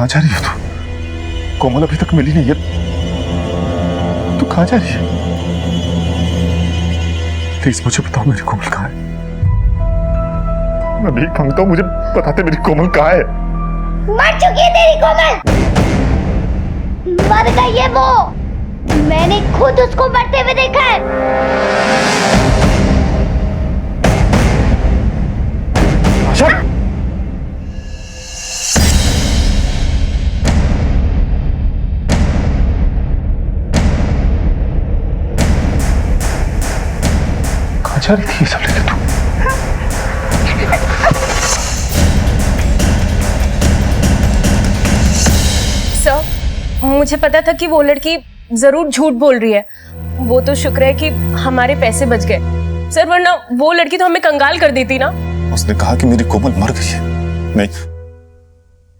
कहाँ जा रही है तू? कोमल अभी तक मिली नहीं है, तू कहाँ जा रही है? प्लीज मुझे बताओ मेरी कोमल कहाँ है? मैं भीख मांगता हूँ, मुझे बताते मेरी कोमल कहाँ है? मर चुकी है तेरी कोमल, मर गई है वो। मैंने खुद उसको मरते हुए देखा है। आशा, कहाँ जा रही थी ये सब लेके तू? सर, मुझे पता था कि वो लड़की जरूर झूठ बोल रही है। वो तो शुक्र है कि हमारे पैसे बच गए सर, वरना वो लड़की तो हमें कंगाल कर देती ना। उसने कहा कि मेरी कोमल मर गई है। नहीं,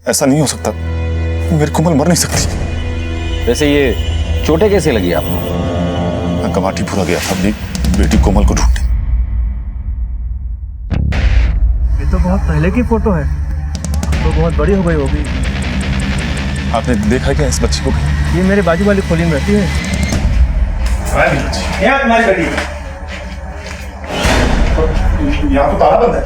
ऐसा नहीं हो सकता, मेरी कोमल मर नहीं सकती। वैसे ये चोटें कैसे लगी आपको? मैं कमाटीपुरा गया था अपनी बेटी कोमल को ढूंढने। ये तो बहुत पहले की फोटो है, तो बहुत बड़ी हो गई होगी। आपने देखा क्या इस बच्ची को? ये मेरे बाजू वाली खोली में रहती है। यहाँ तुम्हारी बेटी, यहाँ तो ताला बंद है।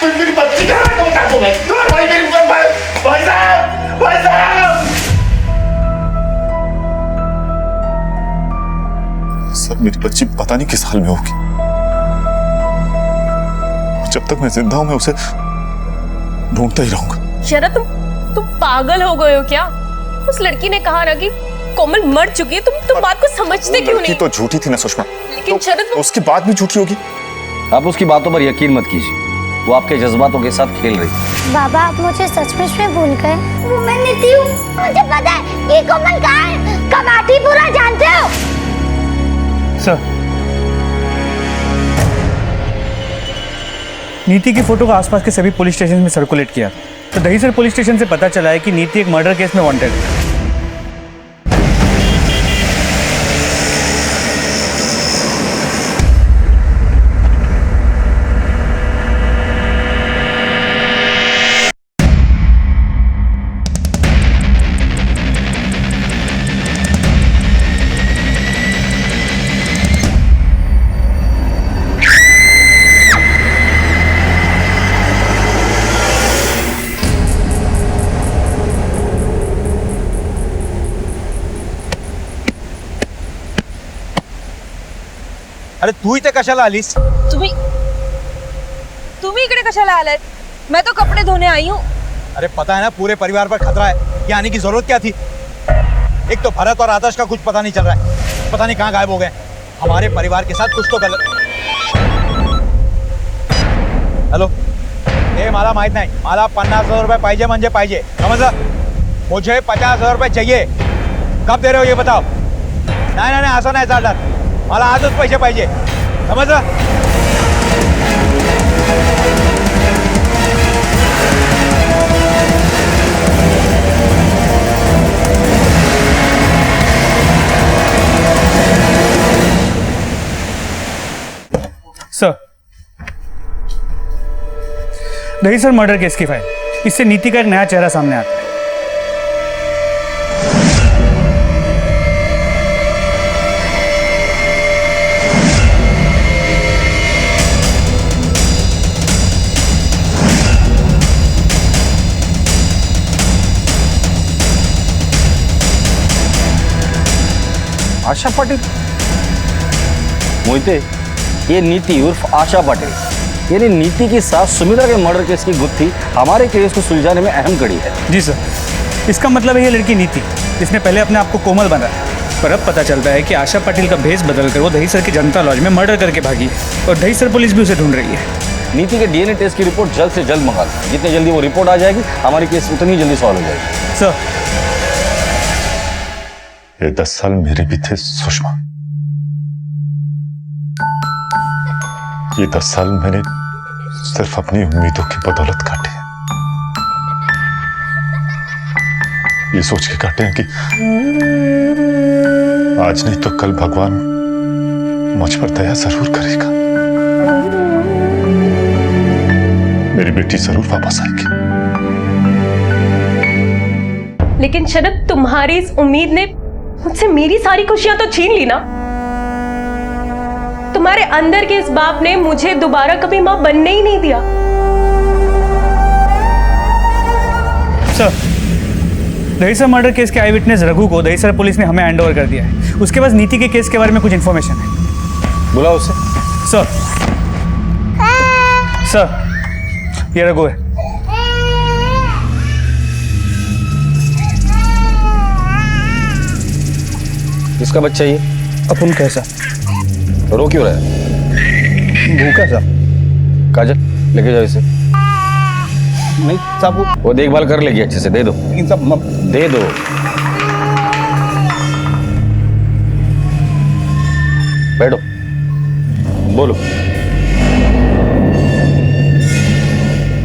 मुझे मेरी बच्ची कहाँ है? बता दो मैं। भाई मेरी भाई साहब, भाई साहब। सर, मेरी बच्ची पता नहीं किस हाल में होगी। जब तक मैं जिंदा हूं मैं उसे ढूंढता ही रहूंगा। शरद, तुम पागल हो गए हो क्या? उस लड़की ने कहा ना कि कोमल मर चुकी है। तुम बात को समझते क्यों नहीं? तो झूठी थी ना सुषमा, लेकिन तो शरद, उसकी बात भी झूठी होगी। आप उसकी बातों पर यकीन मत कीजिए, वो आपके जज्बातों के साथ खेल रही है। बाबा, आप मुझे सचमुच में भूल गए। वो मैं नीति हूँ, मुझे पता है ये कोमल कहाँ है। कमाटीपुरा जानते हो? सर, नीति की फोटो को आसपास के सभी पुलिस स्टेशन में सर्कुलेट किया, तो दहीसर पुलिस स्टेशन से पता चला है कि नीति एक मर्डर केस में वांटेड है। अरे तू इथे कशाला आलीस? तुम्ही इकडे कशाला आलात? मैं तो कपड़े धोने आई हूँ। अरे पता है ना, पूरे परिवार पर खतरा है, ये आने की जरूरत क्या थी? एक तो भरत और आदर्श का कुछ पता नहीं चल रहा है, पता नहीं कहाँ गायब हो गए। हमारे परिवार के साथ कुछ तो गलत। हॅलो, हे मला माहित नाही, मला 50,000 रुपये पाहिजे म्हणजे पाहिजे, समझला? मुझे 50,000 रुपये चाहिए। कब दे रहे हो ये बताओ? नहीं नहीं नहीं, असं नाही चालणार, मला आजच पैसे पाहिजे, समझला? सर, दहीसर मर्डर केस की फाइल, इससे नीति का एक नया चेहरा सामने आता है। आशा पाटिल? मोहिते, ये नीति उर्फ आशा पाटिल, यानी नीति की सास सुमित्रा के मर्डर केस की गुत्थी हमारे केस को सुलझाने में अहम कड़ी है। जी सर, इसका मतलब है ये लड़की नीति, जिसने पहले अपने आप को कोमल बनाया, पर अब पता चलता है कि आशा पाटिल का भेष बदलकर वो दहीसर की जनता लॉज में मर्डर करके भागी है और दहीसर पुलिस भी उसे ढूंढ रही है। नीति के डीएनए टेस्ट की रिपोर्ट जल्द से जल्द मंगा लो, जितनी जल्दी वो रिपोर्ट आ जाएगी हमारी केस उतनी जल्दी सॉल्व हो जाएगी। सर, ये 10 साल मेरे भी थे सुषमा, ये 10 साल मैंने सिर्फ अपनी उम्मीदों की बदौलत काटे हैं। ये सोच के काटे हैं कि आज नहीं तो कल भगवान मुझ पर दया जरूर करेगा। मेरी बेटी जरूर वापस आएगी। लेकिन शरद, तुम्हारी इस उम्मीद ने मुझसे मेरी सारी खुशियां तो छीन ली ना। तुम्हारे अंदर के इस बाप ने मुझे दोबारा कभी मां बनने ही नहीं दिया। सर, दहीसर मर्डर केस के आई विटनेस रघु को दहीसर पुलिस ने हमें हैंड ओवर कर दिया है। उसके पास नीति के केस के बारे में कुछ इन्फॉर्मेशन है। बुलाओ उसे। सर, सर, ये रघु है। किसका बच्चा ये? अपन कैसा? रो क्यों रहा है? भूखा सा। काजल, लेके जाओ इसे। नहीं साहब, वो देखभाल कर लेगी अच्छे से, दे दो। लेकिन सब दे दो। बैठो, बोलो।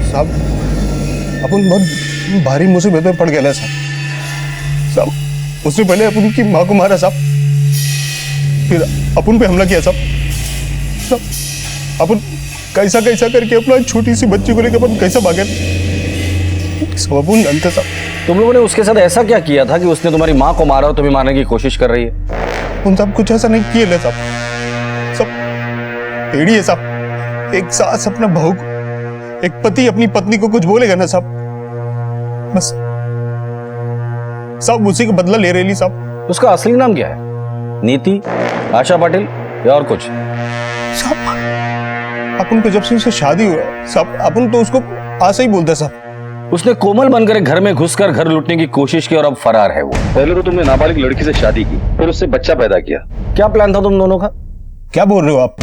साहब, अपन बहुत भारी मुसीबत में पड़ गया साहब। उसने पहले अपन की माँ को मारा साहब, फिर अपन पे हमला किया साहब। अपन कैसा कैसा करके अपना छोटी सी बच्ची को लेकर अपन कैसा भागे सब अपन जानते साहब। तुम लोगों ने उसके साथ ऐसा क्या किया था कि उसने तुम्हारी माँ को मारा और तुम्हें मारने की कोशिश कर रही है? उन सब कुछ ऐसा नहीं किया साहब। सब एड़ी है साहब। एक सास अपना बहू को, एक पति अपनी पत्नी को कुछ बोलेगा ना साहब, बस सब उसी का बदला ले रही साहब। उसका असली नाम क्या है? नीति, आशा पाटिल या और कुछ? साहब, अपन को जब से उससे शादी हुआ साहब, अपन तो उसको आशा ही बोलते साहब। उसने कोमल बनकर घर में घुसकर घर लूटने की कोशिश की और अब फरार है वो। पहले तो तुमने नाबालिग लड़की से शादी की, फिर उससे बच्चा पैदा किया। क्या प्लान था तुम दोनों का? क्या बोल रहे हो आप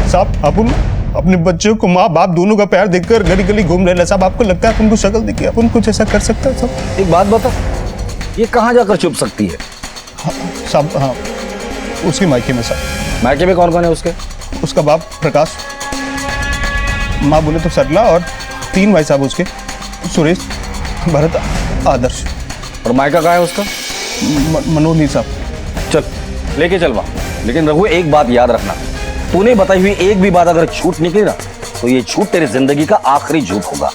साहब? अपन अपने बच्चों को माँ बाप दोनों का प्यार देखकर गली गली घूम रहे साहब। आपको लगता है अपन को शक्ल देखिए अपन कुछ ऐसा कर सकता है साहब? एक बात बता, ये कहाँ जाकर छुप सकती है? साहब हाँ, उसके मायके में साहब। मायके में कौन कौन है उसके? उसका बाप प्रकाश, माँ बोले तो सरला, और 3 भाई साहब उसके, सुरेश, भरत, आदर्श। और मायका कहाँ है उसका? मनोहर साहब। चल लेके चल वहां। लेकिन रघु, एक बात याद रखना, तूने बताई हुई एक भी बात अगर झूठ निकली ना, तो ये झूठ तेरी जिंदगी का आखिरी झूठ होगा।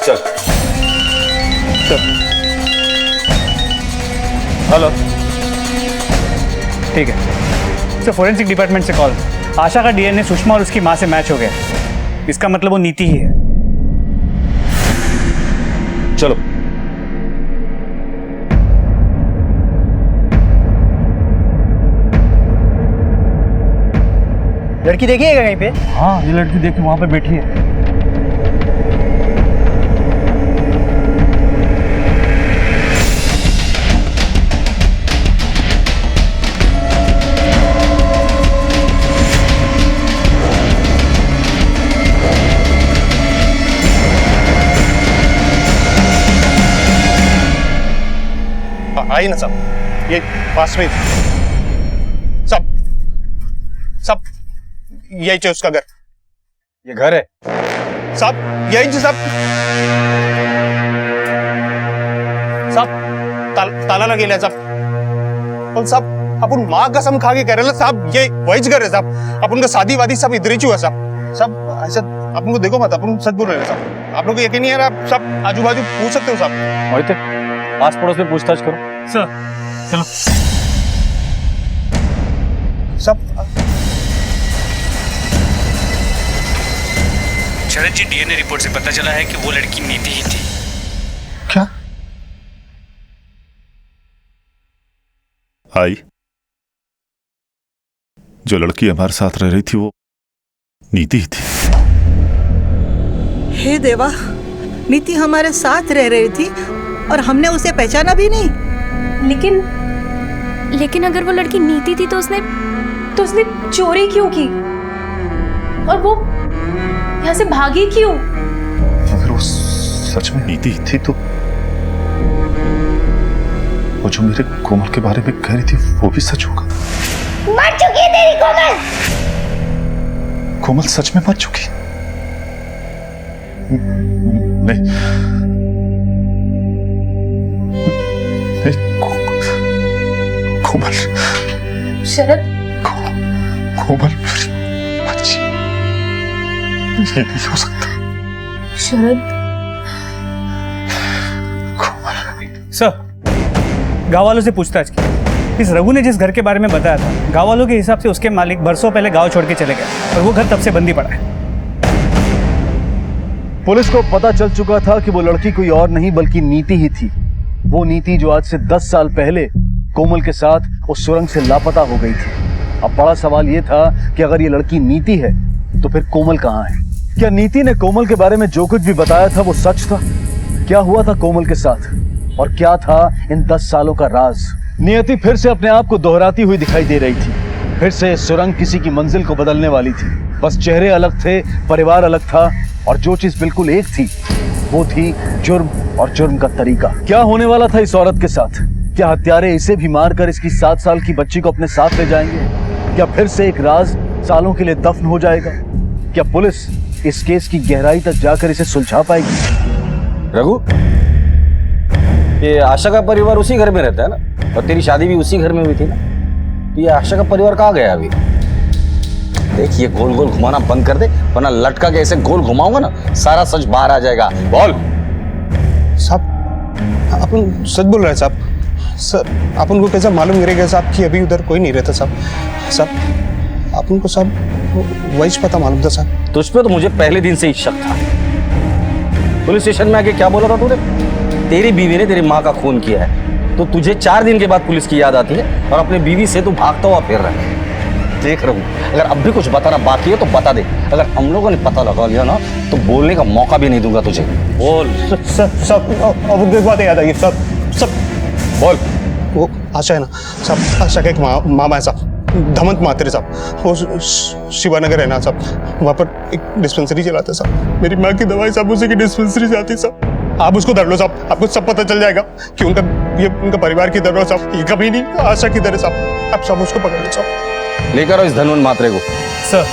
चल चल। हेलो। ठीक है सर, फोरेंसिक डिपार्टमेंट से कॉल। आशा का डीएनए सुषमा और उसकी माँ से मैच हो गया। इसका मतलब वो नीति ही है। चलो। लड़की देखिएगा कहीं पे? हाँ, ये लड़की देखिए वहां पे बैठी है। आइए ना साहब, ये पास में सब सब यही चाहिए उसका घर। ये घर है साहब, यही जी साहब। साहब ताला लगेला है साहब। और साहब अपन माँ कसम खा के कह रहे हैं साहब, ये वही घर है साहब। अपन का शादी वादी सब इधर ही हुआ साहब। साहब ऐसा अपन को देखो मत, अपन सच बोल रहे हैं साहब। आप लोग को यकीन नहीं है ना? आप सब आजू बाजू पूछ सकते हो साहब। मोहिते, आस पड़ोस में पूछताछ करो। सर चलो। सब शरद जी, डीएनए रिपोर्ट से पता चला है कि वो लड़की नीति ही थी। क्या? आई, जो लड़की हमारे साथ रह रही थी वो नीति ही थी। हे देवा, नीति हमारे साथ रह रही थी और हमने उसे पहचाना भी नहीं। लेकिन अगर वो लड़की नीति थी तो उसने चोरी क्यों की? और वो यहाँ से भागी क्यों? अगर वो सच में नीति ही थी तो वो जो मेरे कोमल के बारे में कह रही थी वो भी सच होगा। मर चुकी है तेरी कोमल। कोमल सच में मर चुकी? नहीं, कोमल। शरद, कोमल मेरी बच्ची, ये नहीं हो सकता। शरद, सर, गांव वालों से पूछताछ की। इस रघु ने जिस घर के बारे में बताया था, गांव वालों के हिसाब से उसके मालिक बरसों पहले गांव छोड़ के चले गए और वो घर तब से बंदी पड़ा है। पुलिस को पता चल चुका था कि वो लड़की कोई और नहीं बल्कि नीति ही थी। वो नीति जो आज से 10 साल पहले कोमल के साथ उस सुरंग से लापता हो गई थी। अब बड़ा सवाल ये था कि अगर ये लड़की नीति है तो फिर कोमल कहाँ है? क्या नीति ने कोमल के बारे में जो कुछ भी बताया था वो सच था? क्या हुआ था कोमल के साथ और क्या था इन 10 सालों का राज? नियति फिर से अपने आप को दोहराती हुई दिखाई दे रही थी। फिर से सुरंग किसी की मंजिल को बदलने वाली थी। बस चेहरे अलग थे, परिवार अलग था और जो चीज बिल्कुल एक थी वो थी जुर्म और जुर्म का तरीका। क्या होने वाला था इस औरत के साथ? क्या हत्यारे इसे भी मारकर इसकी 7 साल की बच्ची को अपने साथ ले जाएंगे? क्या फिर से एक राज सालों के लिए दफन हो जाएगा? क्या पुलिस इस केस की गहराई तक जाकर इसे सुलझा पाएगी? रघु, ये आशा का परिवार उसी घर में रहता है ना, और तेरी शादी भी उसी घर में हुई थी ना, तो ये आशा का परिवार कहाँ गया अभी? देखिए, गोल गोल घुमाना बंद कर दे, वरना लटका के ऐसे गोल घुमाऊंगा ना, सारा सच बाहर आ जाएगा। बोल। साहब, अपन सच बोल रहे हैं साहब। सर, अपन को कैसा मालूम करेगा साहब कि अभी उधर कोई नहीं रहता साहब? साहब, अपन को साहब वही पता मालूम था साहब। तुझ पे तो मुझे पहले दिन से ही शक था। पुलिस स्टेशन में आके क्या बोला था तूने? तेरी बीवी ने तेरी माँ का खून किया है, तो तुझे 4 दिन के बाद पुलिस की याद आती है और अपने बीवी से तू भागता हुआ फिर रहा है। देख रहा हूँ, अगर अब भी कुछ बताना बाकी है तो बता दे। अगर हम लोगों ने पता लगा लिया ना तो बोलने का मौका भी नहीं दूंगा तुझे। बोल। सब अब एक बात याद आई सब बोल। वो आशा है ना साहब, आशा का एक मामा है साहब, धमंत मात्रे साहब, वो शिवानगर है ना साहब, वहाँ पर एक डिस्पेंसरी चलाते साहब। मेरी माँ की दवाई साहब उसी की डिस्पेंसरी से आती साहब। आप उसको धर लो साहब, आपको सब पता चल जाएगा कि उनका परिवार की तरह साहब, ये कभी नहीं आशा की तरह साहब। आप सब उसको पकड़ लो साहब। लेकर आओ इस धनवंत मात्रे को। सर,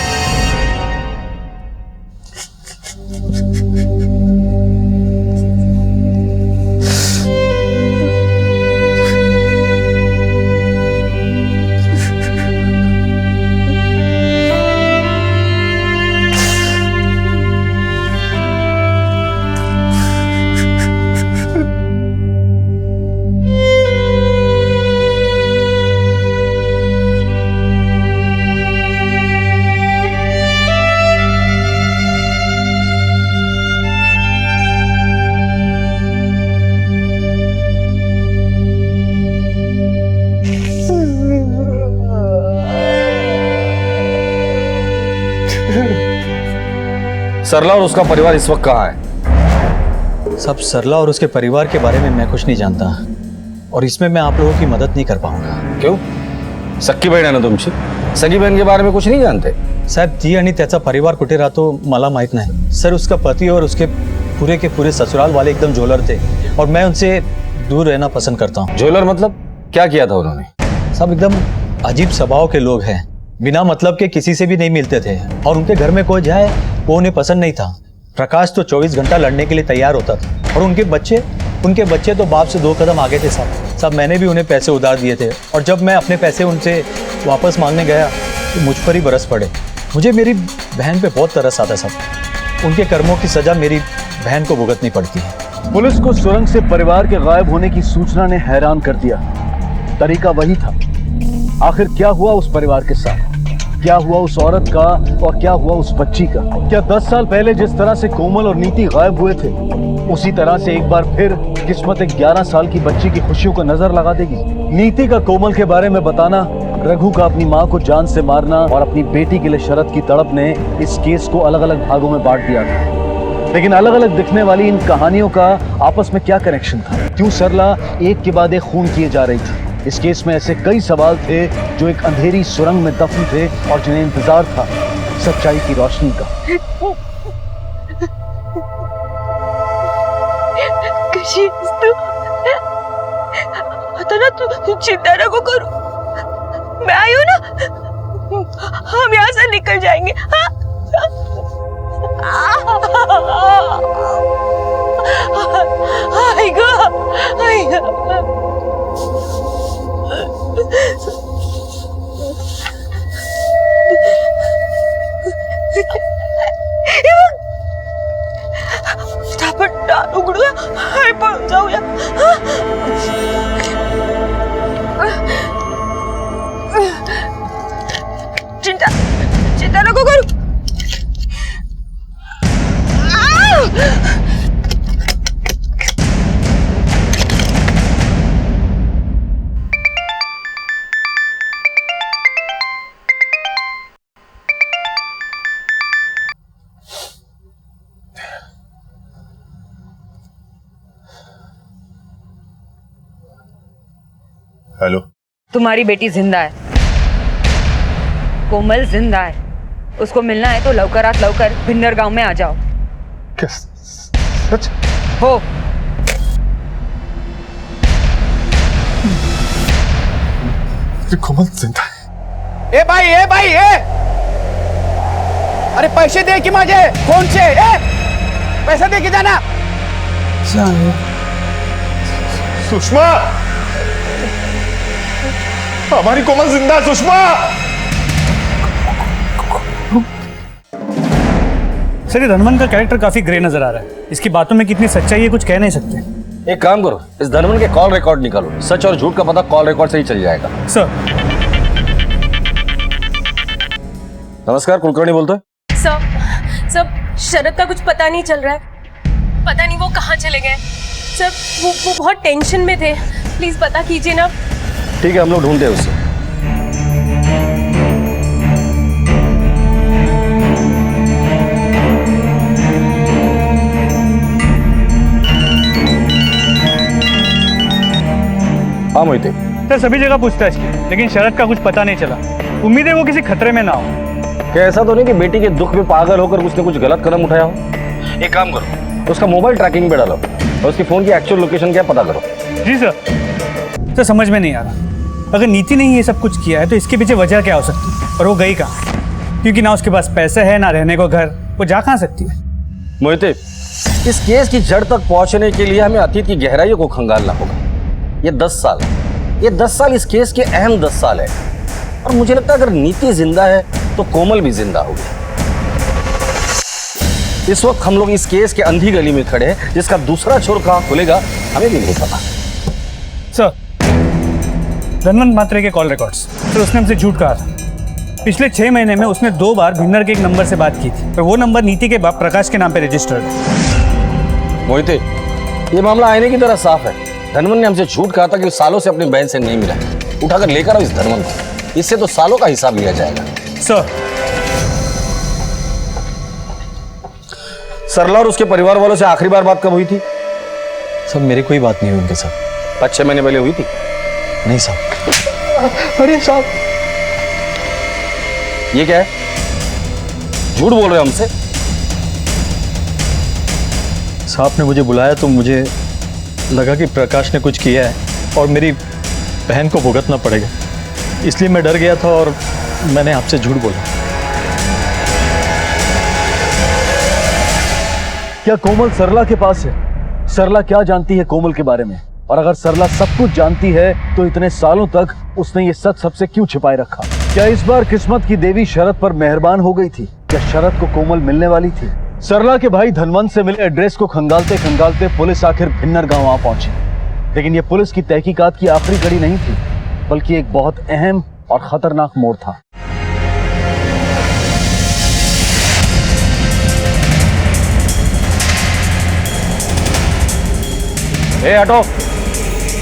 सरला और उसका परिवार इस वक्त कहाँ है? सब सरला और उसके परिवार के बारे में मैं कुछ नहीं जानता, और इसमें मैं आप लोगों की मदद नहीं कर पाऊंगा। क्यों? सक्की बहीण आहे ना तुमची, सगी बहन के बारे में कुछ नहीं जानते? साहेब, ती आणि त्याचा परिवार कुठे राहतो मला माहित नाही सर। उसका पति और उसके पूरे के पूरे ससुराल वाले एकदम झोलर थे और मैं उनसे दूर रहना पसंद करता हूँ। झोलर मतलब क्या किया था उन्होंने? सब एकदम अजीब स्वभाव के लोग हैं, बिना मतलब के किसी से भी नहीं मिलते थे और उनके घर में कोई जाए वो उन्हें पसंद नहीं था। प्रकाश तो 24 घंटा लड़ने के लिए तैयार होता था और उनके बच्चे तो बाप से 2 कदम आगे थे साहब। मैंने भी उन्हें पैसे उधार दिए थे और जब मैं अपने पैसे उनसे वापस मांगने गया तो मुझ पर ही बरस पड़े। मुझे मेरी बहन पे बहुत तरस आता साहब। उनके कर्मों की सजा मेरी बहन को भुगतनी पड़ती है। पुलिस को सुरंग से परिवार के गायब होने की सूचना ने हैरान कर दिया। तरीका वही था। आखिर क्या हुआ उस परिवार के साथ? क्या हुआ उस औरत का और क्या हुआ उस बच्ची का? क्या 10 साल पहले जिस तरह से कोमल और नीति गायब हुए थे उसी तरह से एक बार फिर किस्मत एक 11 साल की बच्ची की खुशियों को नजर लगा देगी? नीति का कोमल के बारे में बताना, रघु का अपनी माँ को जान से मारना और अपनी बेटी के लिए शरद की तड़प ने इस केस को अलग अलग भागों में बांट दिया था। लेकिन अलग अलग दिखने वाली इन कहानियों का आपस में क्या कनेक्शन था? क्यों सरला एक के बाद एक खून किए जा रही थी? इस केस में ऐसे कई सवाल थे जो एक अंधेरी सुरंग में दफन थे और जिन्हें इंतजार था सच्चाई की रोशनी का। आता ना तू चिंता ना को करो, मैं आई हूँ ना, हम यहाँ से निकल जाएंगे। आएगा आएगा। हाय पहुंच जाओ यार। चिंता चिंता नको करू। हेलो। तुम्हारी बेटी जिंदा है, कोमल जिंदा है। उसको मिलना है तो लवकरात लवकर भिन्नर गांव में आ जाओ। क्या सच? हो। कोमल जिंदा है। ए भाई ए! अरे पैसे दे की माझे फोन से पैसा दे की जाना। सुषमा, हमारी कोमल जिंदा। सुषमा। सर ये धनवन का कैरेक्टर काफी ग्रे नजर आ रहा है। इसकी बातों में कितनी सच्चाई है कुछ कह नहीं सकते। एक काम करो, इस धनवन के कॉल रिकॉर्ड निकालो। सच और झूठ का पता कॉल रिकॉर्ड से ही चल जाएगा। सर। नमस्कार, कुलकर्णी बोलते हैं। सब शरद का कुछ पता नहीं चल रहा है। पता नहीं वो कहाँ चले गए। सर वो बहुत टेंशन में थे। प्लीज पता कीजिए ना। ठीक है, हम लोग ढूंढते हैं उसे। हाँ मोहिते। सर सभी जगह पूछताछ की लेकिन शरद का कुछ पता नहीं चला। उम्मीद है वो किसी खतरे में ना हो। क्या ऐसा तो नहीं कि बेटी के दुख में पागल होकर उसने कुछ गलत कदम उठाया हो? एक काम करो, उसका मोबाइल ट्रैकिंग पे डालो और उसकी फोन की एक्चुअल लोकेशन क्या पता करो। जी सर। सर समझ में नहीं आ रहा, अगर नीति ने ये सब कुछ किया है तो इसके पीछे वजह क्या हो सकती है? और वो गई कहाँ? क्योंकि ना उसके पास पैसे है ना रहने को घर, वो जा कहाँ सकती है? मोहिते, इस केस की जड़ तक पहुंचने के लिए हमें अतीत की गहराइयों को खंगालना होगा। ये 10 साल इस केस के अहम 10 साल है। और मुझे लगता है अगर नीति जिंदा है तो कोमल भी जिंदा होगी। इस वक्त हम लोग इस केस के अंधी गली में खड़े हैं, जिसका दूसरा छोर कहाँ खुलेगा हमें भी नहीं पता। सर धनवंत मात्रे के कॉल रिकॉर्ड्स। सर उसने हमसे झूठ कहा था। पिछले 6 महीने में उसने 2 बार भिन्नर के एक नंबर से बात की थी और वो नंबर नीति के बाप प्रकाश के नाम पे रजिस्टर्ड है। मोहिते, ये मामला आईने की तरह साफ है। धनवन ने हमसे झूठ कहा था कि सालों से अपनी बहन से नहीं मिला। उठाकर लेकर आओ इस धनवन को, इससे तो सालों का हिसाब लिया जाएगा। सर सरला और उसके परिवार वालों से आखिरी बार बात कब हुई थी? सब मेरी कोई बात नहीं हुई उनके साथ। 5-6 महीने पहले हुई थी? नहीं साहब। अरे साहब, ये क्या है? झूठ बोल रहे हो हमसे? साहब ने मुझे बुलाया तो मुझे लगा कि प्रकाश ने कुछ किया है और मेरी बहन को भुगतना पड़ेगा, इसलिए मैं डर गया था और मैंने आपसे झूठ बोला। क्या कोमल सरला के पास है? सरला क्या जानती है कोमल के बारे में? और अगर सरला सब कुछ जानती है तो इतने सालों तक उसने ये सच सबसे क्यों छिपाए रखा? क्या इस बार किस्मत की देवी शरद पर मेहरबान हो गई थी? क्या शरद को कोमल मिलने वाली थी? सरला के भाई धनवंत से मिले एड्रेस को खंगालते खंगालते पुलिस आखिर भिन्नर गांव आ पहुंची। लेकिन ये पुलिस की तहकीकात की आखिरी कड़ी नहीं थी, बल्कि एक बहुत अहम और खतरनाक मोड़ था। हटो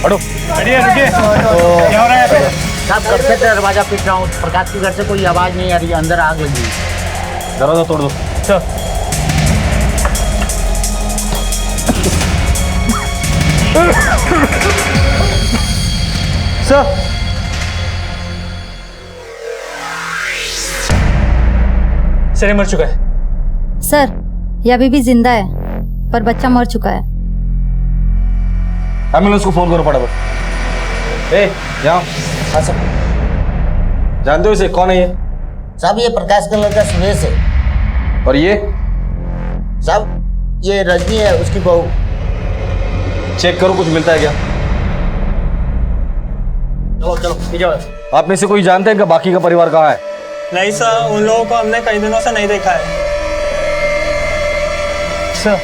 हटो। क्या हो रहा है? साहब कब से दरवाजा पीट रहा हूँ, प्रकाश के घर से कोई आवाज नहीं आ रही है, अंदर आग लगी। दरवाजा तोड़ दो। सर सर ये मर चुका है। सर ये अभी भी जिंदा है पर बच्चा मर चुका है। एम्बुलेंस को फोन करो फटाफट। जाओ। हाँ सर। जानते हो इसे? कौन है ये? साहब ये प्रकाश का लड़का सुरेश है। और ये? साहब ये रजनी है, उसकी बहू। चेक करो कुछ मिलता है क्या? चलो चलो पीछे। आप में से कोई जानते हैं कि बाकी का परिवार कहाँ है? नहीं सर, उन लोगों को हमने कई दिनों से नहीं देखा है। सर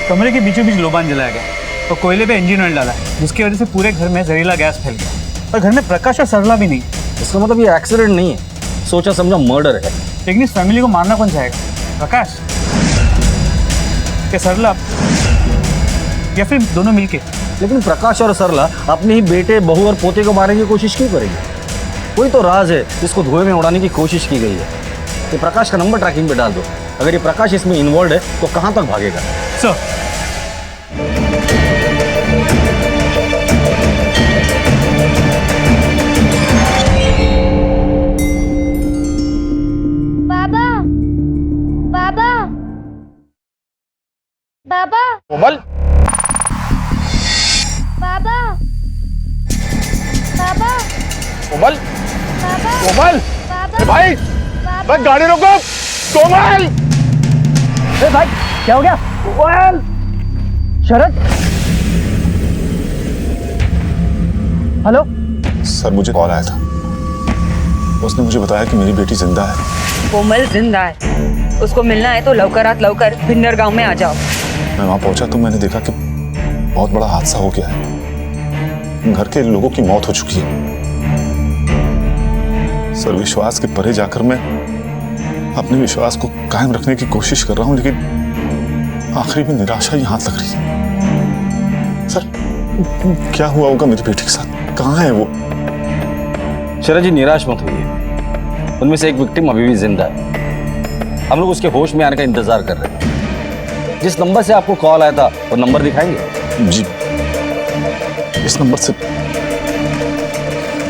कमरे के बीचों बीच लोबान जलाया गया। तो कोयले पे इंजन ऑयल डाला है, जिसकी वजह से पूरे घर में जहरीला गैस फैल गया और घर में प्रकाश और सरला भी नहीं। इसका मतलब ये एक्सीडेंट नहीं है, सोचा समझा मर्डर है। लेकिन इस फैमिली को मारना कौन चाहेगा? प्रकाश या सरला, या फिर दोनों मिलके? लेकिन प्रकाश और सरला अपने ही बेटे, बहू और पोते को मारने की कोशिश क्यों करेंगे? कोई तो राज है जिसको धुएं में उड़ाने की कोशिश की गई है। ये प्रकाश का नंबर ट्रैकिंग पे डाल दो। अगर ये प्रकाश इसमें इन्वॉल्व है तो कहाँ तक भागेगा? सर, बाबा बाबा बाबा कोमल, बाबा बाबा कोमल, बाबा कोमल, बाबा भाई, बस गाड़ी रोको। कोमल, भाई क्या हो गया? कोमल, शरद, हेलो। सर मुझे कॉल आया था, उसने मुझे बताया कि मेरी बेटी जिंदा है। कोमल जिंदा है, उसको मिलना है तो लवकरात लवकर भिन्नर गांव में आ जाओ। मैं वहां पहुंचा तो मैंने देखा कि बहुत बड़ा हादसा हो गया है, घर के लोगों की मौत हो चुकी है। सर, विश्वास के परे जाकर मैं अपने विश्वास को कायम रखने की कोशिश कर रहा हूं, लेकिन आखिरी में निराशा ही हाथ लग रही है। सर, क्या हुआ होगा मेरी बेटी के साथ? कहाँ है वो? शरद जी, निराश मत होइए, उनमें से एक विक्टिम अभी भी जिंदा है। हम लोग उसके होश में आने का इंतजार कर रहे हैं। जिस नंबर से आपको कॉल आया था वो नंबर दिखाएंगे? जी, इस नंबर से।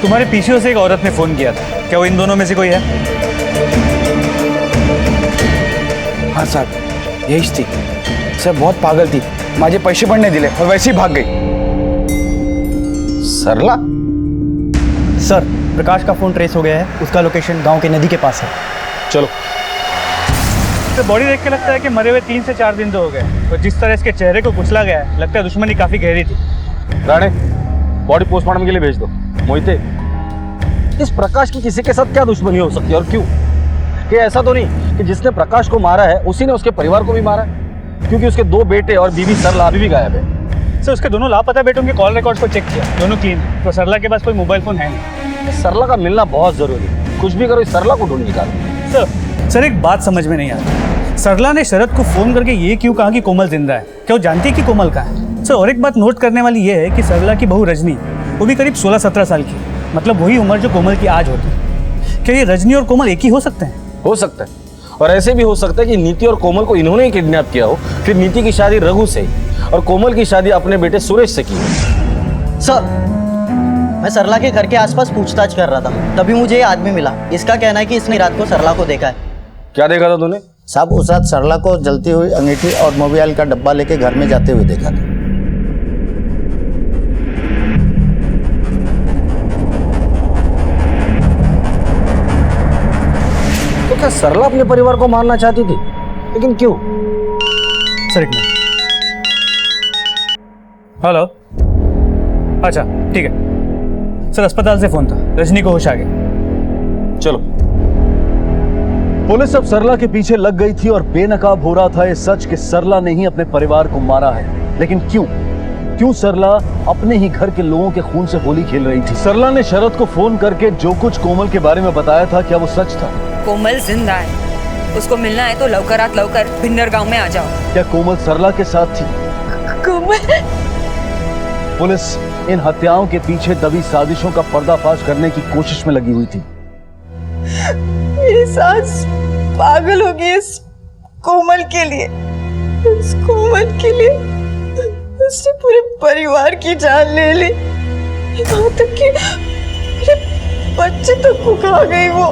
तुम्हारे पीछे से एक औरत ने फोन किया था, क्या वो इन दोनों में से कोई है? हाँ साहब, यहीच थी सर, बहुत पागल थी, माझे पैसे पण नाही दिले और वैसे ही भाग गई। सरला? सर, प्रकाश का फोन ट्रेस हो गया है, उसका लोकेशन गांव के नदी के पास है। चलो। तो बॉडी देख के लगता है कि मरे हुए 3 से 4 दिन तो हो गए, और जिस तरह इसके चेहरे को कुचला गया है, लगता है दुश्मनी काफी गहरी थी। राणे, बॉडी पोस्टमार्टम के लिए भेज दो। मोहिते, इस प्रकाश की किसी के साथ क्या दुश्मनी हो सकती है और क्यों? कि ऐसा तो नहीं कि जिसने प्रकाश को मारा है उसी ने उसके परिवार को भी मारा है? क्योंकि उसके 2 बेटे और बीवी सरला अभी भी गायब है। सर, उसके दोनों लापता बेटों के कॉल रिकॉर्ड्स को चेक किया, दोनों क्लीन है। तो सरला के पास कोई मोबाइल फोन है नहीं। सरला का मिलना बहुत जरूरी है, कुछ भी करो इस सरला को ढूंढ निकालो। सर, एक बात समझ में नहीं आती, सरला ने शरद को फोन करके ये क्यों कहा कि कोमल जिंदा है? क्या वो जानती है कि कोमल कहाँ है? सर, और एक बात नोट करने वाली ये है कि सरला की बहू रजनी, वो भी करीब 16-17 साल की, मतलब वही उम्र जो कोमल की आज होती है। क्या ये रजनी और कोमल एक ही हो सकते हैं? हो सकता है, और ऐसे भी हो सकता है कि नीति और कोमल को इन्होंने ही किडनैप किया हो, फिर नीति की शादी रघु से और कोमल की शादी अपने बेटे सुरेश से की। सर, मैं सरला के घर के आसपास पूछताछ कर रहा था, तभी मुझे ये आदमी मिला। इसका कहना है कि इसने रात को सरला को देखा है। क्या देखा था तूने? साहब, उस रात सरला को जलती हुई अंगीठी और मोबाइल का डब्बा लेके घर में जाते हुए देखा था। तो क्या सरला अपने परिवार को मारना चाहती थी? लेकिन क्यों? सर, एक मिनट। हेलो, अच्छा ठीक है सर, अस्पताल से फोन था, रजनी को होश आ गया। चलो। पुलिस अब सरला के पीछे लग गई थी और बेनकाब हो रहा था ये सच कि सरला ने ही अपने परिवार को मारा है। लेकिन क्यों? क्यों सरला अपने ही घर के लोगों के खून से होली खेल रही थी? सरला ने शरद को फोन करके जो कुछ कोमल के बारे में बताया था, क्या वो सच था? कोमल जिंदा है, उसको मिलना है तो लवकरात लवकर भिन्नर गांव में आ जाओ। क्या कोमल सरला के साथ थी? कोमल? पुलिस इन हत्याओं के पीछे दबी साजिशों का पर्दाफाश करने की कोशिश में लगी हुई थी। मेरी सास पागल हो गई इस कोमल के लिए, इस कोमल के लिए उसने पूरे परिवार की जान ले ली, यहाँ तक कि मेरे बच्चे तक को खा गई वो।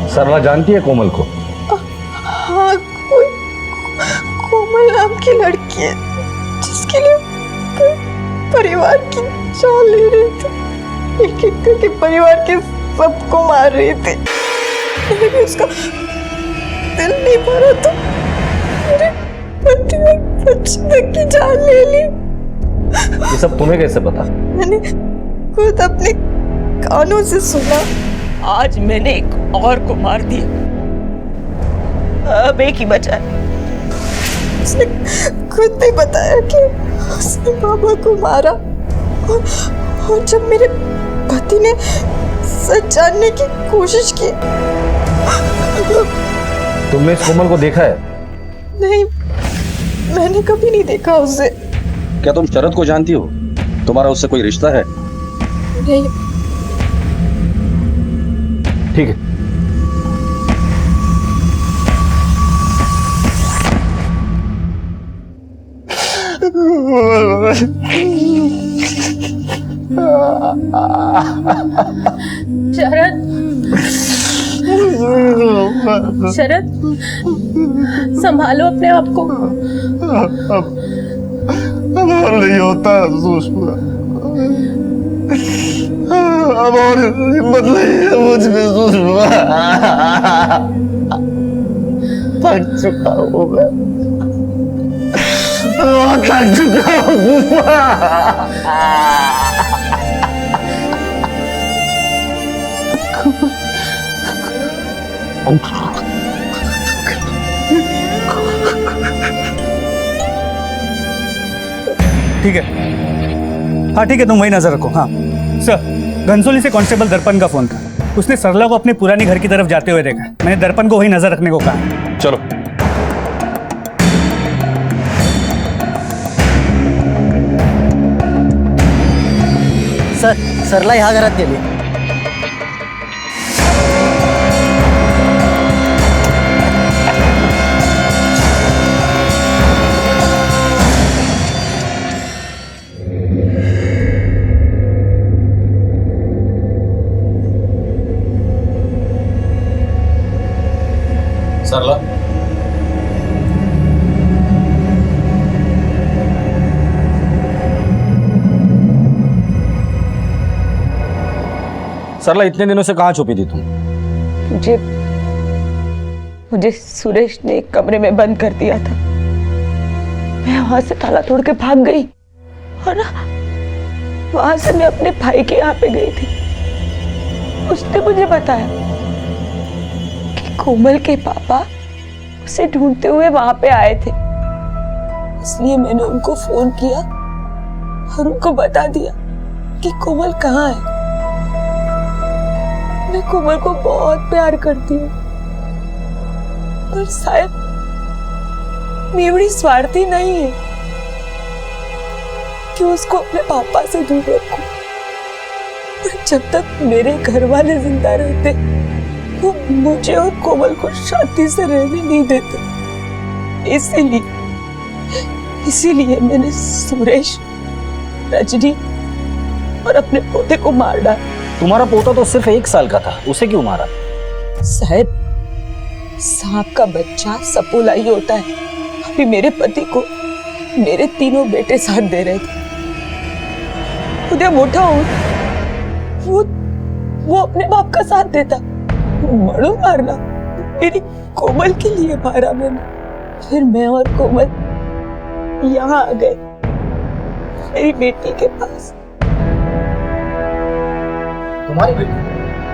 सरला जानती है कोमल को? हाँ, कोई कोमल नाम की लड़की है जिसके लिए परिवार की जान ले रही थी, एक एक करके परिवार के सबको मार रही थी। मैंने भी उसका दिल नहीं भरा तो मेरे पति और बच्चे तक की जान ले ली। ये सब तुम्हें कैसे पता? मैंने खुद अपने कानों से सुना। आज मैंने एक और को मार दिया, अब एक ही बचा है। उसने खुद भी बताया कि उसने बाबा को मारा और जब मेरे पति ने सच जानने की कोशिश की। तुमने इस कोमल को देखा है? नहीं, मैंने कभी नहीं देखा उसे। क्या तुम शरद को जानती हो? तुम्हारा उससे कोई रिश्ता है? नहीं। ठीक है। शरद, शरद, संभालो अपने आप को। अब और नहीं होता सुषमा, अब और हिम्मत नहीं है मुझ में सुषमा। थक चुका हूँ मैं, थक चुका हूँ सुषमा। ठीक है, हाँ ठीक है, तुम वही नजर रखो। हाँ सर, घनसोली से कांस्टेबल दर्पण का फोन था। उसने सरला को अपने पुरानी घर की तरफ जाते हुए देखा। मैंने दर्पण को वही नजर रखने को कहा। चलो। सर, सरला ह्या घरात गेली। सरला, सरला इतने दिनों से कहाँ छुपी थी तुम? मुझे सुरेश ने एक कमरे में बंद कर दिया था। मैं वहां से ताला तोड़ के भाग गई और वहां से मैं अपने भाई के यहाँ पे गई थी। उसने मुझे बताया कि कोमल के पापा उसे ढूंढते हुए वहां पे आए थे। इसलिए मैंने उनको फोन किया और उनको बता दिया कि कोमल कहाँ है। मैं कोमल को बहुत प्यार करती हूँ, पर शायद मेवड़ी स्वार्थी नहीं है कि उसको अपने पापा से दूर रखूं। पर जब तक मेरे घर वाले जिंदा रहते, वो मुझे और कोमल को शांति से रहने नहीं देते। इसीलिए मैंने सुरेश, रजनी और अपने पोते को मार डाला। तुम्हारा पोता तो सिर्फ 1 साल का था, उसे क्यों मारा? साहब, सांप का बच्चा सपोला ही होता है। अभी मेरे पति को मेरे 3 बेटे साथ दे रहे थे। उधर मोटा हो वो अपने बाप का साथ देता। मड़ो मारना मेरी कोमल के लिए मारा मैंने। फिर मैं और कोमल यहाँ आ गए मेरी बेटी के पास। तुम्हारी बेटी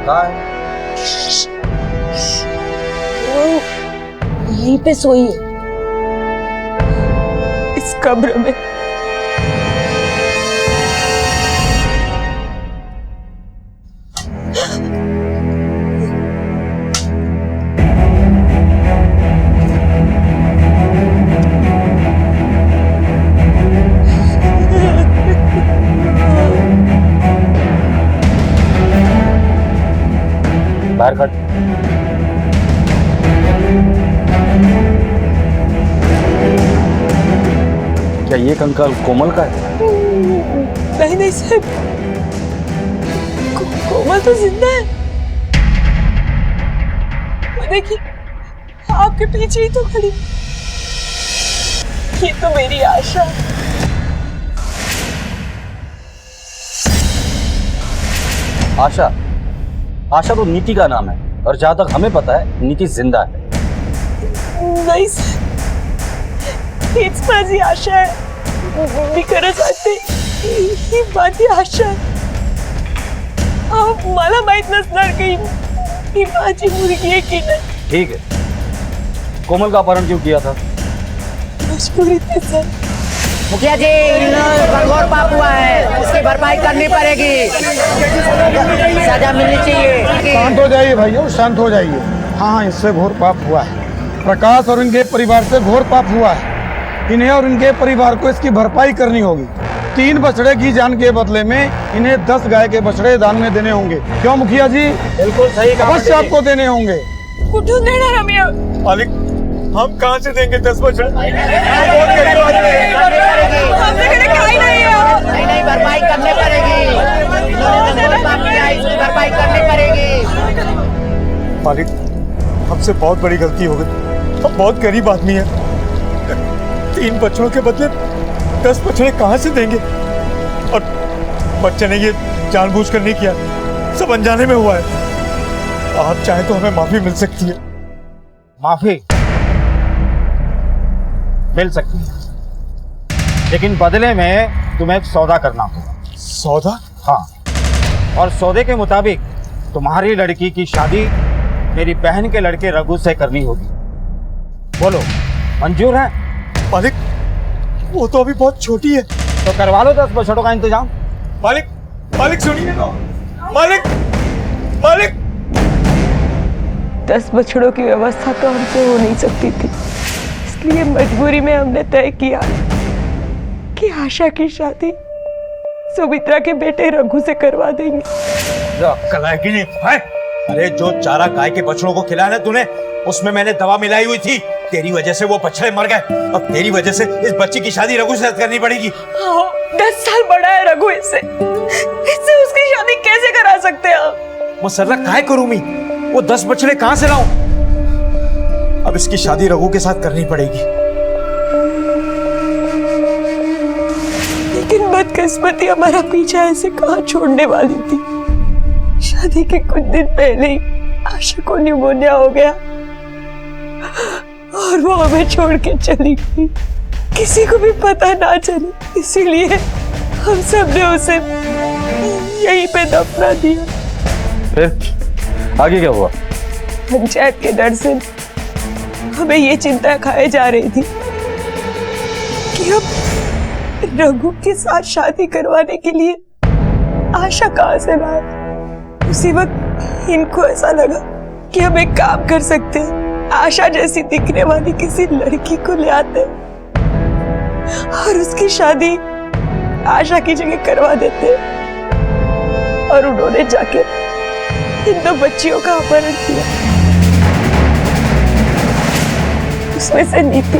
कहाँ है? वो यहीं पे सोई है, इस कब्र में। बाहर खड़। क्या ये कंकाल कोमल का है? नहीं साहब, कोमल तो जिंदा है। वो देखिए, आपके पीछे ही तो खड़ी। ये तो मेरी आशा। आशा? आशा तो नीति का नाम है, और जहां तक हमें पता है नीति जिंदा है। नहीं सर, हीच माझी आशा आहे. मी खरंच वाटते ही माझी आशा आहे. मला माहित नसणार की ही माझी मुलगी आहे की नाही. ठीक है, कोमल का अपहरण क्यों किया था? मजबूरी थी सर. मुखिया जी घोर पाप हुआ है, इसकी भरपाई करनी पड़ेगी, सजा मिलनी चाहिए। शांत हो जाइए भाइयों, शांत हो जाइए। हाँ, इससे घोर पाप हुआ है। प्रकाश और इनके परिवार से घोर पाप हुआ है। इन्हें और इनके परिवार को इसकी भरपाई करनी होगी। 3 बछड़े की जान के बदले में इन्हें 10 गाय के बछड़े दान में देने होंगे। क्यों मुखिया जी? बिल्कुल सही, अवश्य आपको देने होंगे। कुछ देना रमिया। मालिक, हम कहाँ से देंगे 10 बछड़े? नहीं, भरपाई करनी पड़ेगी, इन्होंने घोर पाप किया, इसकी भरपाई करनी पड़ेगी। मालिक, हमसे बहुत बड़ी गलती हो गई। हम बहुत गरीब आदमी हैं। 3 बच्चों के बदले 10 बछड़े कहाँ से देंगे? और बच्चे ने ये जानबूझकर नहीं किया, सब अनजाने में हुआ है। आप चाहे तो हमें माफी मिल सकती है। माफी मिल सकती है, लेकिन बदले में तुम्हें एक सौदा करना होगा। सौदा? हाँ, और सौदे के मुताबिक तुम्हारी लड़की की शादी मेरी बहन के लड़के रघु से करनी होगी। बोलो, मंजूर है? मालिक, वो तो अभी बहुत छोटी है। तो करवा लो 10 बछड़ों का इंतजाम। मालिक, मालिक सुनिए तो। मालिक, मालिक, 10 बछड़ों की व्यवस्था तो हमसे हो नहीं सकती थी, इसलिए मजबूरी में हमने तय किया कि आशा की शादी सुमित्रा के बेटे रघु से करवा देंगे। अक्ल है कि नहीं? है? अरे जो चारा गाय के बछड़ों को खिलाया ना तूने, उसमें मैंने दवा मिलाई हुई थी। तेरी वजह से वो बछड़े मर गए। अब तेरी वजह से इस बच्ची की शादी रघु से करनी पड़ेगी। 10 साल बड़ा है रघु, इससे उसकी शादी कैसे करा सकते हैं आप? मुसर्रा काहे करूं मैं? वो 10 बछड़े कहां से लाऊं? अब इसकी शादी रघु के साथ करनी पड़ेगी। लेकिन बदकिस्मती हमारा पीछा ऐसे कहाँ छोड़ने वाली थी। शादी के कुछ दिन पहले ही आशा को निमोनिया हो गया और वो हमें छोड़ के चली गई, किसी को भी पता ना चले। इसीलिए हम सब ने उसे यहीं पे दफना दिया। फिर आगे क्या हुआ? पंचायत के डर से हमें ये चिंता खाए जा रही थी कि अब रघु के साथ शादी करवाने के लिए आशा कहाँ से लाए। उसी वक्त इनको ऐसा लगा कि हम एक काम कर सकते हैं, आशा जैसी दिखने वाली किसी लड़की को ले आते और उसकी शादी आशा की जगह करवा देते। और उन्होंने जाके इन 2 बच्चियों का अपहरण किया। उसमें से नीति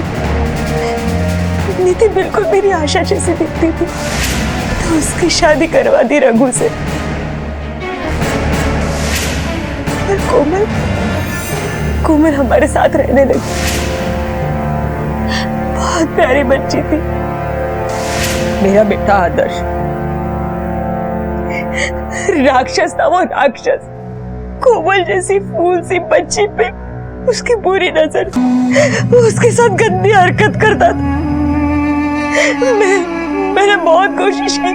बिल्कुल मेरी आशा जैसी दिखती थी, तो उसकी शादी करवा दी रघु से। और कोमल हमारे साथ रहने लगी। बहुत प्यारी बच्ची थी, मेरा बेटा आदर्श। राक्षस था वो, राक्षस। कोमल जैसी फूल सी बच्ची पे उसकी बुरी नजर, वो उसके साथ गंदी हरकत करता था। मैंने बहुत कोशिश की,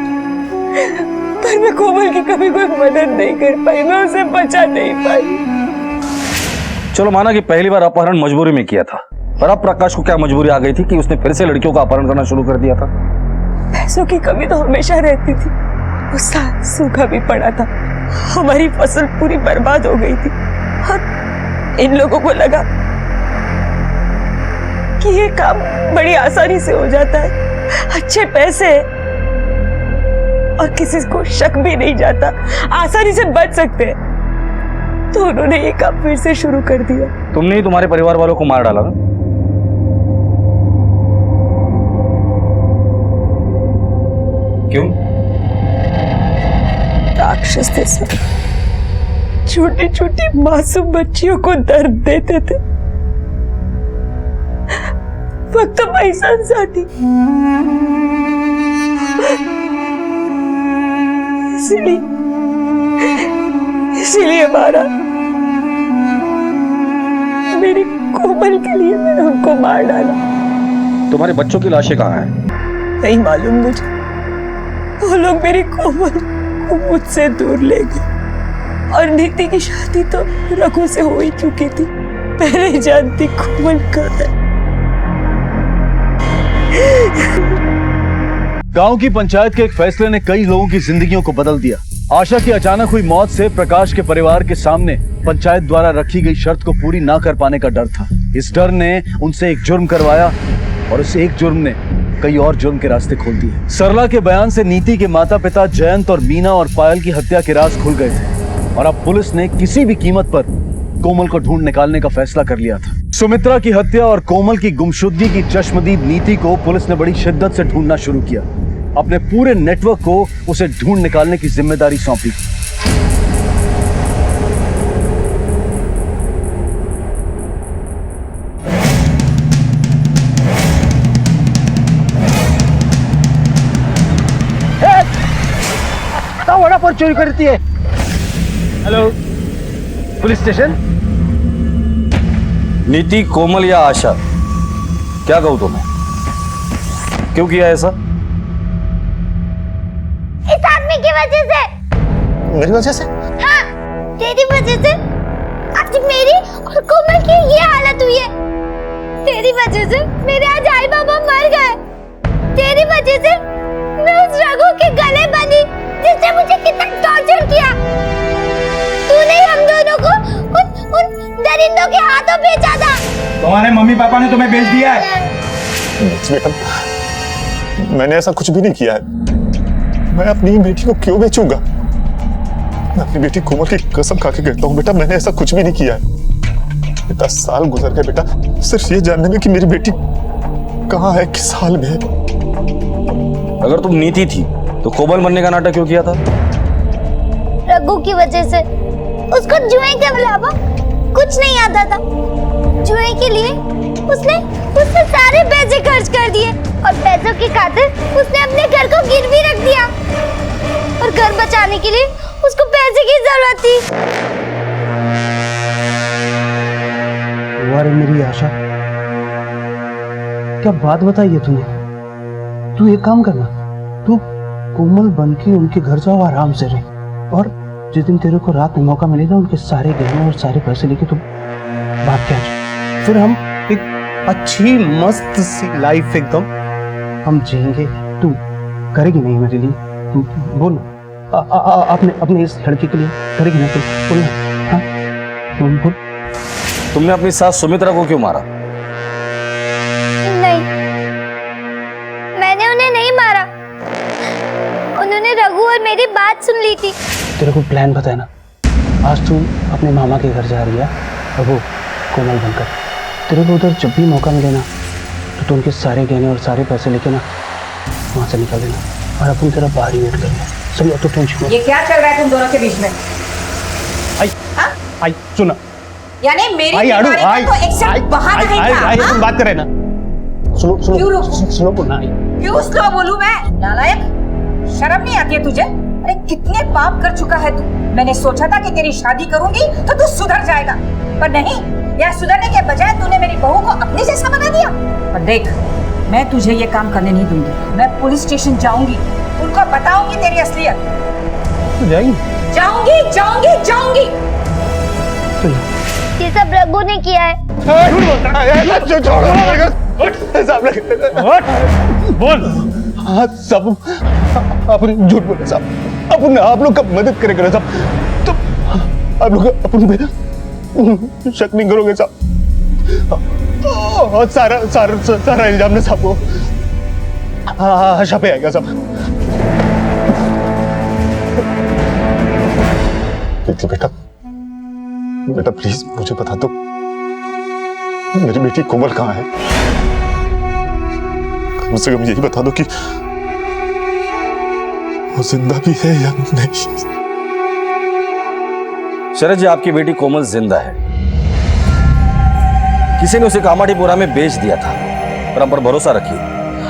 पर मैं कोमल की कभी कोई मदद नहीं कर पाई, मैं उसे बचा नहीं पाई। चलो माना कि पहली बार अपहरण मजबूरी में किया था, पर अब प्रकाश को क्या मजबूरी आ गई थी कि उसने फिर से लड़कियों का अपहरण करना शुरू कर दिया था? पैसों की कमी तो हमेशा रहती थी। उस साल सूखा भी पड़ा था, हमारी फसल पूरी बर्बाद हो गई थी और इन लोगों को लगा कि ये काम बड़ी आसानी से हो जाता है, अच्छे पैसे और किसी को शक भी नहीं जाता, आसानी से बच सकते हैं, तो उन्होंने ये काम फिर से शुरू कर दिया। तुमने ही तुम्हारे परिवार वालों को मार डाला ना? क्यों? राक्षस थे सब, छोटी छोटी मासूम बच्चियों को दर्द देते थे, फक्त पैशांसाठी। इसीलिए मारा। मेरी कोमल के लिए मैंने उनको मार डाला। तुम्हारे बच्चों की लाशें कहाँ हैं? नहीं मालूम मुझे, वो लोग मेरी कोमल को मुझसे दूर ले गए और नीति की शादी तो रघु से हो ही चुकी थी, पहले ही जानती कोमल कहाँ है। गांव की पंचायत के एक फैसले ने कई लोगों की जिंदगियों को बदल दिया। आशा की अचानक हुई मौत से प्रकाश के परिवार के सामने पंचायत द्वारा रखी गई शर्त को पूरी ना कर पाने का डर था। इस डर ने उनसे एक जुर्म करवाया और उस एक जुर्म ने कई और जुर्म के रास्ते खोल दिए। सरला के बयान से नीति के माता पिता जयंत और मीना और पायल की हत्या के राज खुल गए थे और अब पुलिस ने किसी भी कीमत पर कोमल को ढूंढ निकालने का फैसला कर लिया था। सुमित्रा की हत्या और कोमल की गुमशुदगी की चश्मदीद नीति को पुलिस ने बड़ी शिद्दत से ढूंढना शुरू किया। अपने पूरे नेटवर्क को उसे ढूंढ निकालने की जिम्मेदारी सौंपी। वड़ा पर चोरी करती है। Hello, police station. नीति, कोमल या आशा, क्या कहूं तुम्हें? क्यों किया ऐसा? इस आदमी की वजह से। मेरी वजह से? हाँ, तेरी वजह से आज मेरी और कोमल की ये हालत हुई है। तेरी वजह से मेरे आज आई बाबा मर गए। तेरी वजह से मैं उस रघु के गले बंधी जिसने मुझे कितना टॉर्चर किया। तूने हम दोनों को उन दरिंदों के हाथों बेचा था। तुम्हारे मम्मी पापा ने तुम्हें बेच दिया है। बेटा, मैंने ऐसा कुछ भी नहीं किया है। मैं अपनी बेटी को क्यों बेचूंगा? मैं अपनी बेटी कोमल की कसम खा के कहता हूँ बेटा, मैंने ऐसा कुछ भी नहीं किया है। बेटा, साल गुजर गए बेटा, सिर्फ ये जानने में कि मेरी बेटी कहाँ है, किस हाल में है। अगर तुम नीति थी तो कोमल मरने का नाटक क्यों किया था? रघु की वजह से। उसको जुए के अलावा कुछ नहीं आता था। जुए के लिए उसने सारे पैसे खर्च कर दिए और पैसों की खातिर उसने अपने घर को गिरवी रख दिया और घर बचाने के लिए उसको पैसे की जरूरत थी। अरे मेरी आशा, क्या बात बताई है तूने? तू एक काम करना, तू कोमल बन के उनके घर जाओ, आराम से रहे, और जिस दिन तेरे को रात में मौका मिलेगा उनके सारे गहने और सारे पैसे लेके तू भाग के आ जा। फिर हम एक अच्छी मस्त सी लाइफ एकदम हम जिएंगे। तू करेगी नहीं मेरे लिए? बोल अपने इस लड़की के लिए करेगी ना? तू बोल। हाँ बोल। तुमने अपनी सास सुमित्रा को क्यों मारा? नहीं, मैंने उन्हें नहीं मारा। उन्होंने रघु और मेरी बात सुन ली थी। तेरे को प्लान पता है ना? आज तू अपने मामा के घर जा रही है, रघु कोमल बनकर। तेरे को उधर जब भी मौका मिले ना तो तू उनके सारे गहने और सारे पैसे लेके ना वहाँ से निकल देना और अपन तेरा बाहर ही वेट करेंगे। सही, तो टेंशन मत। ये क्या चल रहा है तुम दोनों के बीच में? आई सुना, यानी मेरी आई आड़ू, बीमारी का तो एक सिर्फ बहाना ही था। आई तुम बात करे ना। सुनो बोलना। क्यों स्लो बोलूं मैं? नालायक, शर्म नहीं आती है तुझे? अरे कितने पाप कर चुका है तू। मैंने सोचा था कि तेरी शादी करूंगी तो तू सुधर जाएगा, पर नहीं, यार सुधरने के बजाय तूने मेरी बहू को अपनी जैसा बना दिया। पर देख, मैं तुझे ये काम करने नहीं दूंगी। मैं पुलिस स्टेशन जाऊंगी, उनको बताऊंगी तेरी असलियत। जाऊंगी। ये सब रघु ने किया है। बोल। हाँ सब अपन झूठ बोले साहब। अपन आप लोग का मदद करेंगे ना साहब, तो आप लोग अपन पे शक नहीं करोगे साहब। और सारा इल्जाम ना साहब को आशा पे आएगा साहब। बेटा प्लीज मुझे बता दो, मेरी बेटी कोमल कहाँ है? कम से कम यही बता दो कि वो जिंदा भी है या नहीं। शरद जी, आपकी बेटी कोमल जिंदा है। किसी ने उसे कामाठीपुरा में बेच दिया था, पर हम पर भरोसा रखिए,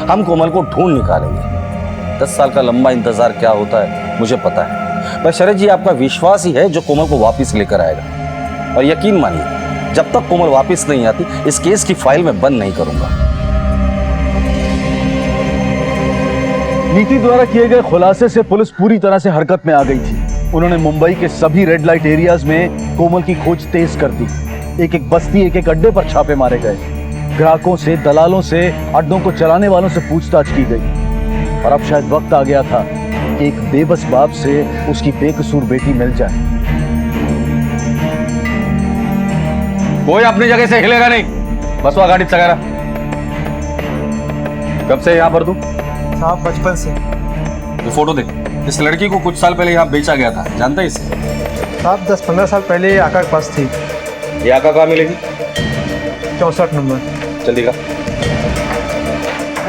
हम कोमल को ढूंढ निकालेंगे। 10 साल का लंबा इंतजार क्या होता है मुझे पता है, पर शरद जी आपका विश्वास ही है जो कोमल को वापस लेकर आएगा। और यकीन मानिए, जब तक कोमल वापस नहीं आती इस केस की फाइल में बंद नहीं करूंगा। नीति द्वारा किए गए खुलासे से पुलिस पूरी तरह से हरकत में आ गई थी। उन्होंने मुंबई के सभी रेड लाइट एरियाज में कोमल की खोज तेज कर दी। एक बस्ती, एक अड्डे पर छापे मारे गए। ग्राहकों से, दलालों से, अड्डों को चलाने वालों से पूछताछ की गई। और अब शायद वक्त आ गया था कि एक बेबस बाप से उसकी बेकसूर बेटी मिल जाए। कोई अपनी जगह से हिलेगा नहीं, बस वह गाड़ी चला रहा। कब से यहाँ पर तू? साहब बचपन से। ये फोटो देख, इस लड़की को कुछ साल पहले यहाँ बेचा गया था, जानता है इसे? साहब 10-15 साल पहले ये आका के पास थी। ये आका कहाँ मिलेगी? 64 नंबर। चल दिखा।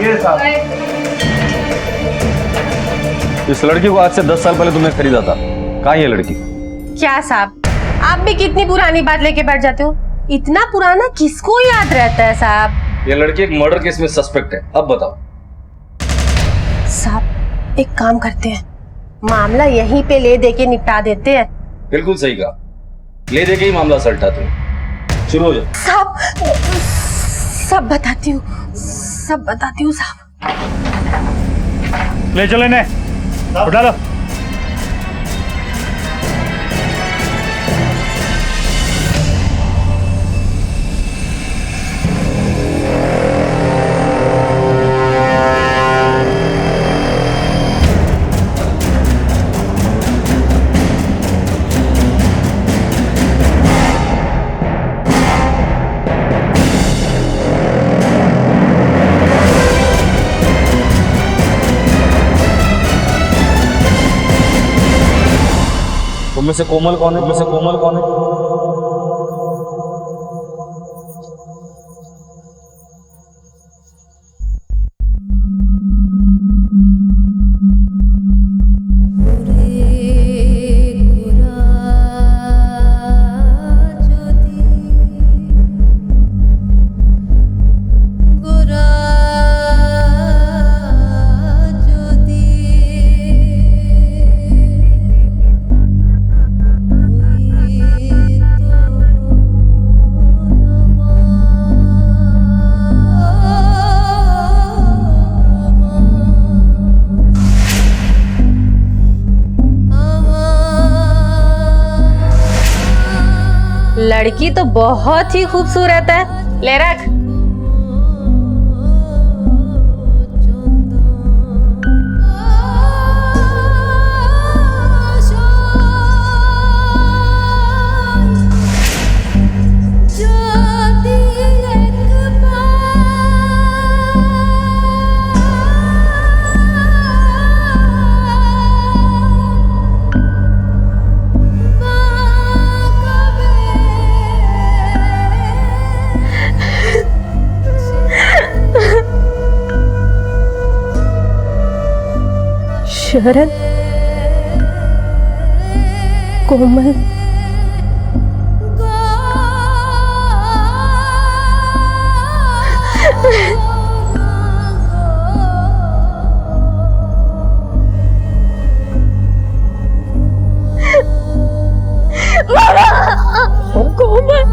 ये साहब इस लड़की को आज से 10 साल पहले तुमने खरीदा था। कहाँ है ये लड़की? क्या साहब, आप भी कितनी पुरानी बात लेके बैठ जाते हो? इतना पुराना किसको याद रहता है साहब? ये लड़की एक मर्डर केस में सस्पेक्ट है। अब बताओ साहब, एक काम करते हैं, मामला यहीं पे ले दे के निपटा देते हैं। बिल्कुल सही कहा, ले दे के ही मामला सलटाते हैं। शुरू हो जाओ। साहब सब बताती हूँ, सब बताती हूँ साहब। ले चलो इन्हें, उठा लो। तुम में से कोमल कौन है? तुम में से कोमल कौन है? लड़की तो बहुत ही खूबसूरत है, ले रख। शरद, कोमल, कोमल।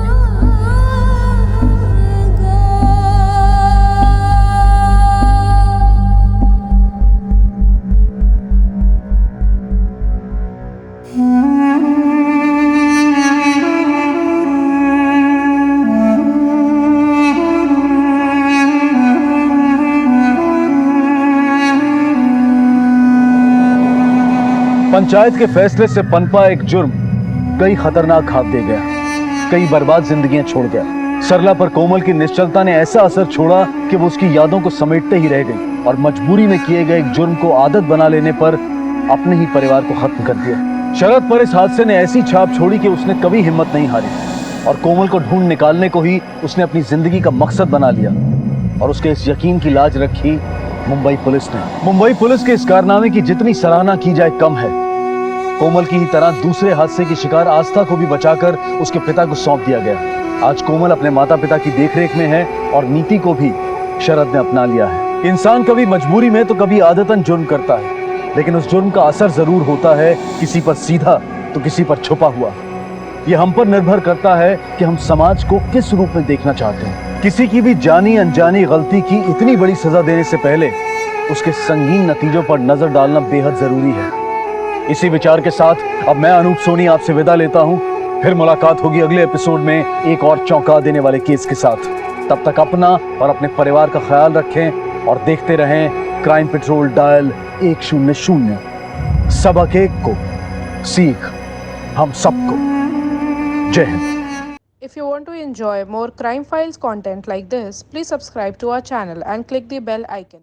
पंचायत के फैसले से पनपा एक जुर्म कई खतरनाक घात दे गया, कई बर्बाद जिंदगियां छोड़ गया। सरला पर कोमल की निश्चलता ने ऐसा असर छोड़ा कि वो उसकी यादों को समेटते ही रह गई और मजबूरी में किए गए एक जुर्म को आदत बना लेने पर अपने ही परिवार को खत्म कर दिया। शरद पर इस हादसे ने ऐसी छाप छोड़ी कि उसने कभी हिम्मत नहीं हारी और कोमल को ढूंढ निकालने को ही उसने अपनी जिंदगी का मकसद बना लिया। और उसके इस यकीन की लाज रखी मुंबई पुलिस ने। मुंबई पुलिस के इस कारनामे की जितनी सराहना की जाए कम है। कोमल की ही तरह दूसरे हादसे की शिकार आस्था को भी बचाकर उसके पिता को सौंप दिया गया। आज कोमल अपने माता पिता की देखरेख में है और नीति को भी शरद ने अपना लिया है। इंसान कभी मजबूरी में तो कभी आदतन जुर्म करता है, लेकिन उस जुर्म का असर जरूर होता है, किसी पर सीधा तो किसी पर छुपा हुआ। यह हम पर निर्भर करता है कि हम समाज को किस रूप में देखना चाहते हैं। किसी की भी जानी अनजानी गलती की इतनी बड़ी सजा देने से पहले उसके संगीन नतीजों पर नजर डालना बेहद जरूरी है। इसी विचार के साथ अब मैं अनूप सोनी आपसे विदा लेता हूं। फिर मुलाकात होगी अगले एपिसोड में एक और चौंका देने वाले केस के साथ। तब तक अपना और अपने परिवार का ख्याल रखें और देखते रहें क्राइम पेट्रोल डायल 100। सबक एक को सीख हम सबको। जय Hind. If you want to enjoy more crime files content like this, please subscribe to our channel and click the bell icon.